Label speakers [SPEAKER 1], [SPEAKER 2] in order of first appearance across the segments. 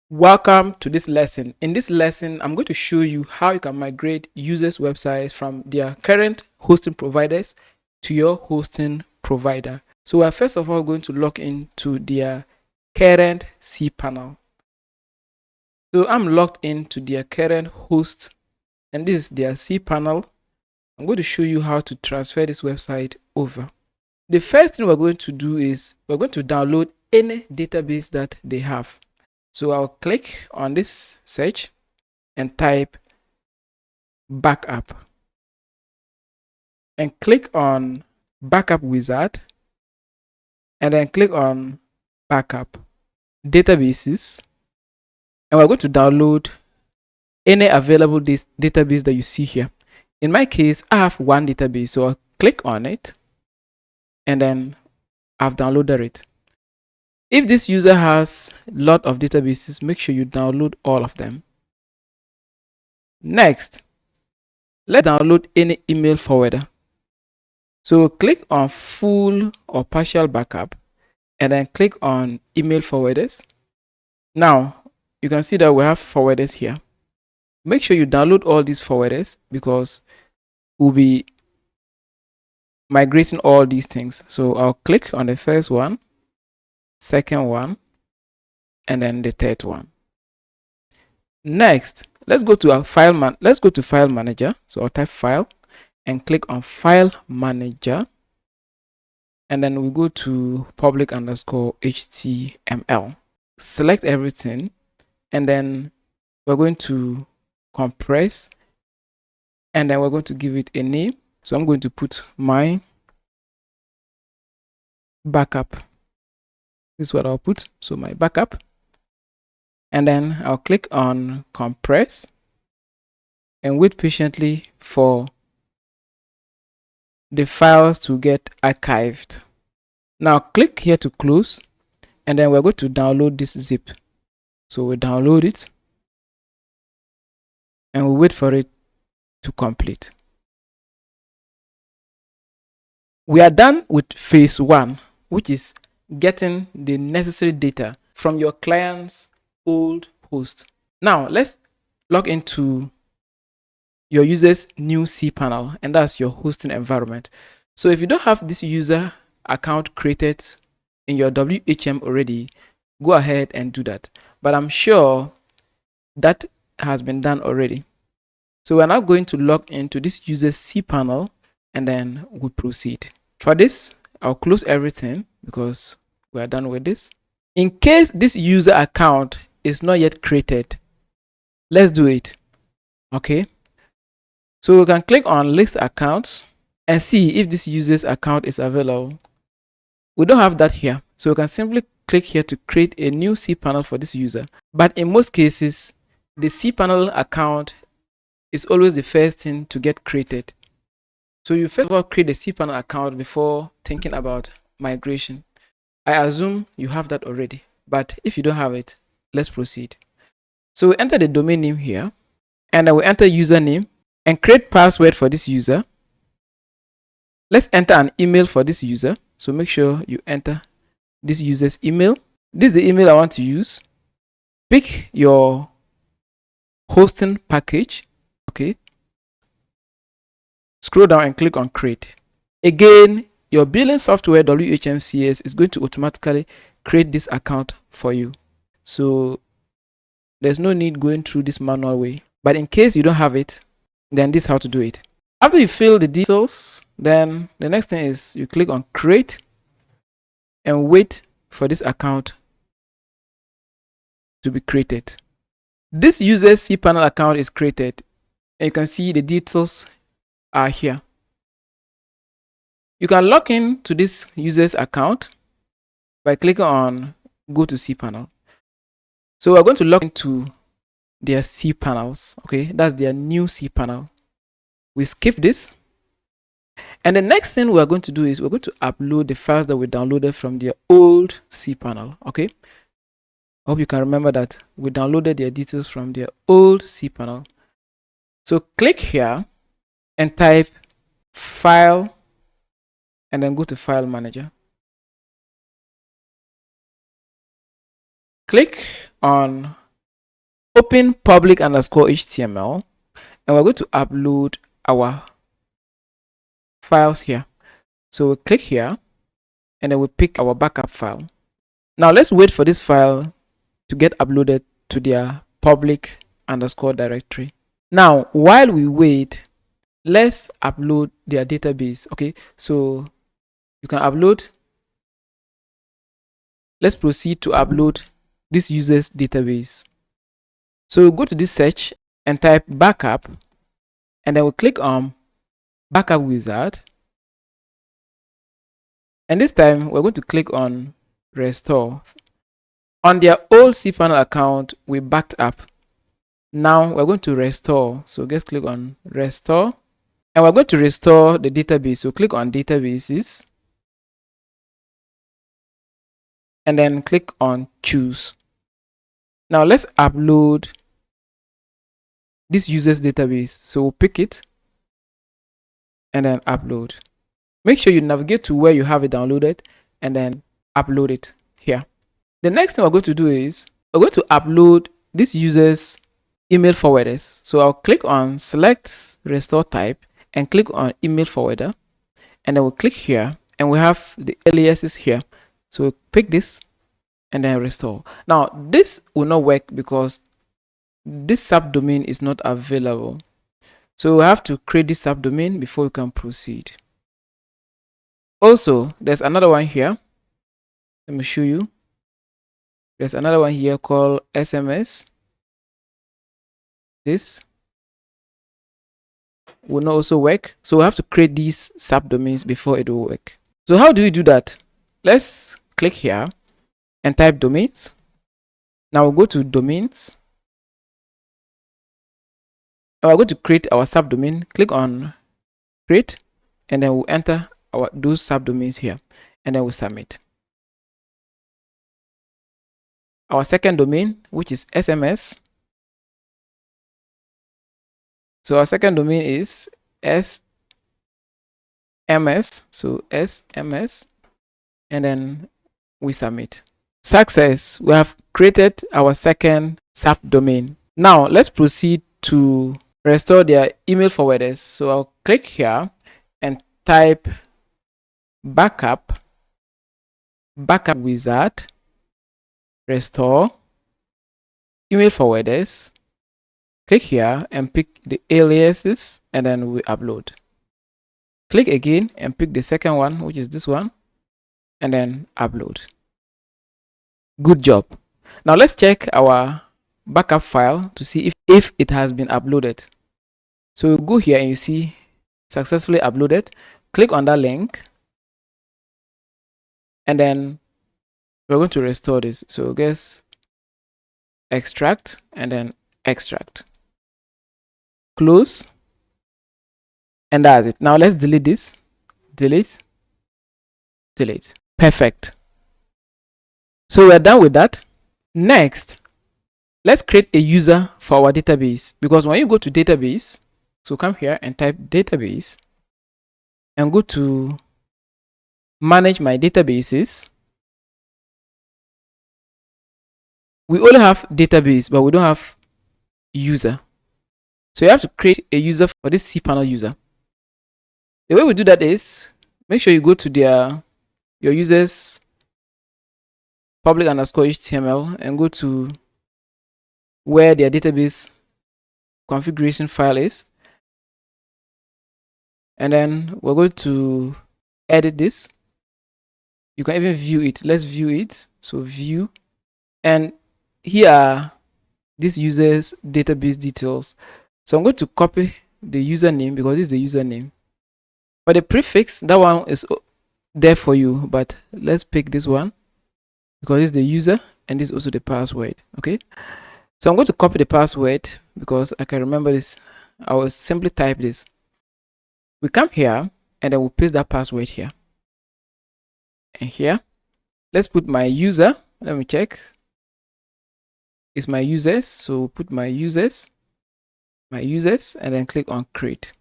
[SPEAKER 1] Welcome to this lesson. In this lesson, I'm going to show you how you can migrate users' websites from their current hosting providers to your hosting provider. So we're first of all going to log into their current cPanel. So I'm logged into their current host, and this is their cPanel. I'm going to show you how to transfer this website over. The first thing we're going to do is we're going to download any database that they have. So I'll click on this search and type backup and click on backup wizard and then click on backup databases, and we're going to download any available database that you see here. In my case, I have one database, so I'll click on it and then I've downloaded it. If this user has a lot of databases, make sure you download all of them. Next, let's download any email forwarder. So click on full or partial backup and then click on email forwarders. Now, you can see that we have forwarders here. Make sure you download all these forwarders because we'll be migrating all these things. So I'll click on the first one, second one, and then the third one. Next, let's go to file manager. So I'll type file and click on file manager, and then we go to public_html. Select everything, and then we're going to compress, and then we're going to give it a name. So I'm going to put my backup. This is what I'll put. So my backup, and then I'll click on compress and wait patiently for the files to get archived. Now click here to close, and then we're going to download this zip. So we download it and we wait for it to complete. We are done with phase one, which is getting the necessary data from your client's old host. Now let's log into your user's new cPanel, and that's your hosting environment. So if you don't have this user account created in your WHM already, go ahead and do that. But I'm sure that has been done already. So we're now going to log into this user's cPanel, and then we'll proceed. For this, I'll close everything because we are done with this. In case this user account is not yet created, let's do it. Okay. So we can click on list accounts and see if this user's account is available. We don't have that here, so we can simply click here to create a new cPanel for this user. But in most cases, the cPanel account is always the first thing to get created. So you first of all create a cPanel account before thinking about migration. I assume you have that already, but if you don't have it, let's proceed. So we enter the domain name here, and then we enter username and create password for this user. Let's enter an email for this user. So make sure you enter this user's email. This is the email I want to use. Pick your hosting package. Okay. Scroll down and click on create. Again, your billing software WHMCS is going to automatically create this account for you. So there's no need going through this manual way. But in case you don't have it, then this is how to do it. After you fill the details, then the next thing is you click on create and wait for this account to be created. This user's cPanel account is created, and you can see the details are here. You can log in to this user's account by clicking on go to cPanel. So we're going to log into their cPanels. Okay, that's their new cPanel. We skip this, and the next thing we're going to do is we're going to upload the files that we downloaded from their old cPanel. Okay, I hope you can remember that we downloaded their details from their old cPanel. So click here and type file, and then go to file manager. Click on open public underscore HTML, and we're going to upload our files here. So we'll click here, and then we'll pick our backup file. Now let's wait for this file to get uploaded to their public underscore directory. Now, while we wait, let's upload their database. Okay, so you can upload. Let's proceed to upload this user's database. So we'll go to this search and type backup, and then we'll click on backup wizard. And this time we're going to click on restore. On their old cPanel account, we backed up. Now we're going to restore. So just click on restore, and we're going to restore the database. So click on databases, and then click on choose. Now let's upload this user's database. So we'll pick it and then upload. Make sure you navigate to where you have it downloaded and then upload it here. The next thing we're going to do is we're going to upload this user's email forwarders. So I'll click on select restore type and click on email forwarder, and then we'll click here and we have the aliases here. So we'll pick this and then restore. Now this will not work because this subdomain is not available. So we have to create this subdomain before we can proceed. Also, there's another one here. Let me show you. There's another one here called SMS. This will not also work. So we have to create these subdomains before it will work. So how do we do that? Let's click here and type domains. Now we'll go to domains. And we're going to create our subdomain. Click on create, and then we'll enter those subdomains here, and then we'll submit. Our second domain, which is SMS. So our second domain is SMS. So SMS, and then we submit. Success, we have created our second subdomain. Now let's proceed to restore their email forwarders. So I'll click here and type backup wizard restore email forwarders. Click here and pick the aliases, and then we upload. Click again and pick the second one, which is this one, and then upload. Good job. Now let's check our backup file to see if it has been uploaded. So we'll go here and you see successfully uploaded. Click on that link, and then we're going to restore this. So guess extract and then extract. Close, and that's it. Now let's delete this. Delete. Perfect. So we're done with that. Next, let's create a user for our database, because when you go to database, so come here and type database and go to manage my databases. We only have database, but we don't have user. So you have to create a user for this cPanel user. The way we do that is make sure you go to your users public underscore HTML and go to where their database configuration file is, and then we're going to edit this. You can even view it. Let's view it. So view, and here are this user's database details. So I'm going to copy the username because this is the username, but the prefix, that one is there for you, but let's pick this one because it's the user and this is also the password. Okay, so I'm going to copy the password because I can remember this. I will simply type this. We come here and then we'll paste that password here and here. Let's put my user. Let me check. It's my users. So we'll put my users, and then click on create.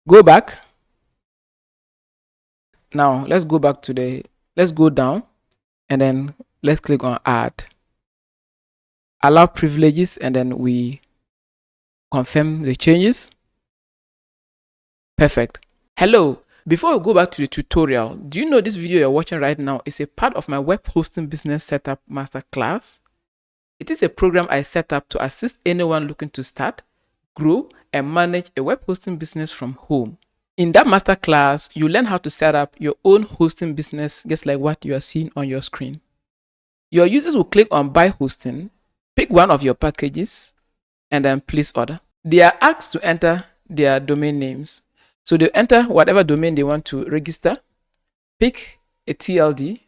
[SPEAKER 1] Go back. Now let's go back to let's go down, and then let's click on add. allow privileges, and then we confirm the changes. Perfect. Hello. Before we go back to the tutorial, do you know this video you're watching right now is a part of my web hosting business setup masterclass? It is a program I set up to assist anyone looking to start, grow, and manage a web hosting business from home. In that masterclass, you learn how to set up your own hosting business, just like what you are seeing on your screen. Your users will click on buy hosting, pick one of your packages, and then place order. They are asked to enter their domain names. So they enter whatever domain they want to register, pick a TLD,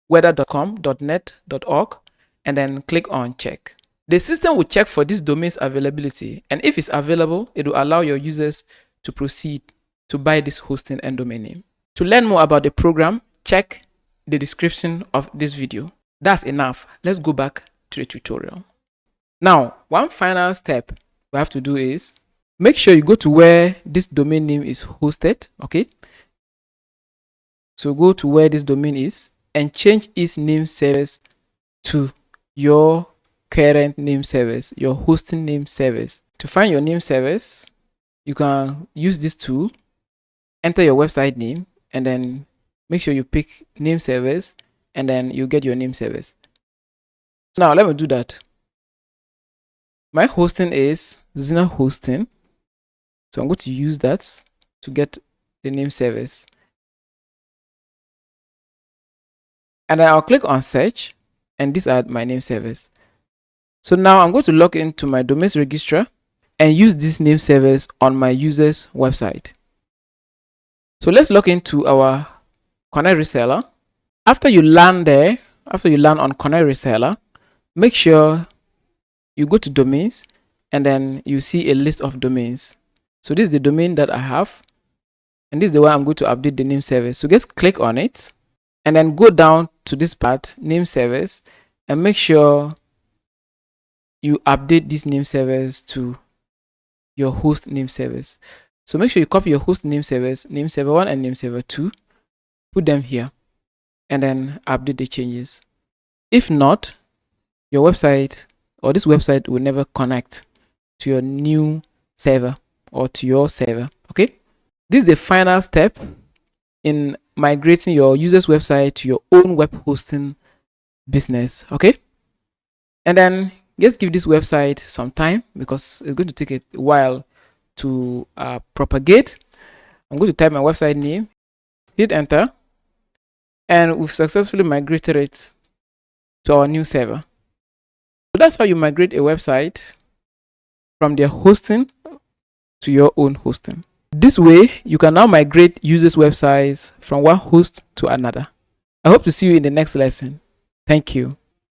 [SPEAKER 1] weather.com, .net, .org, and then click on check. The system will check for this domain's availability, and if it's available, it will allow your users to proceed to buy this hosting and domain name. To learn more about the program, check the description of this video. That's enough. Let's go back to the tutorial. Now, one final step we have to do is make sure you go to where this domain name is hosted. Okay. So go to where this domain is and change its name service to your current name service, your hosting name service. To find your name service, you can use this tool, enter your website name, and then make sure you pick name service, and then you get your name service. So now let me do that. My hosting is Zina Hosting. So I'm going to use that to get the name service. And then I'll click on search, and these are my name service. So now I'm going to log into my domains registrar and use this name service on my user's website. So let's log into our Connect reseller. After you land there, after you land on Connect reseller, make sure you go to domains, and then you see a list of domains. So this is the domain that I have, and this is the one I'm going to update the name service. So just click on it, and then go down to this part, name service, and make sure you update this name service to your host name service. So make sure you copy your host name service, name server 1 and name server 2, put them here, and then update the changes. If not, your website or this website will never connect to your new server or to your server. Okay, this is the final step in migrating your user's website to your own web hosting business. Okay, and then just give this website some time because it's going to take a while to propagate. I'm going to type my website name, hit enter, and we've successfully migrated it to our new server. So that's how you migrate a website from their hosting to your own hosting. This way, you can now migrate users' websites from one host to another. I hope to see you in the next lesson. Thank you.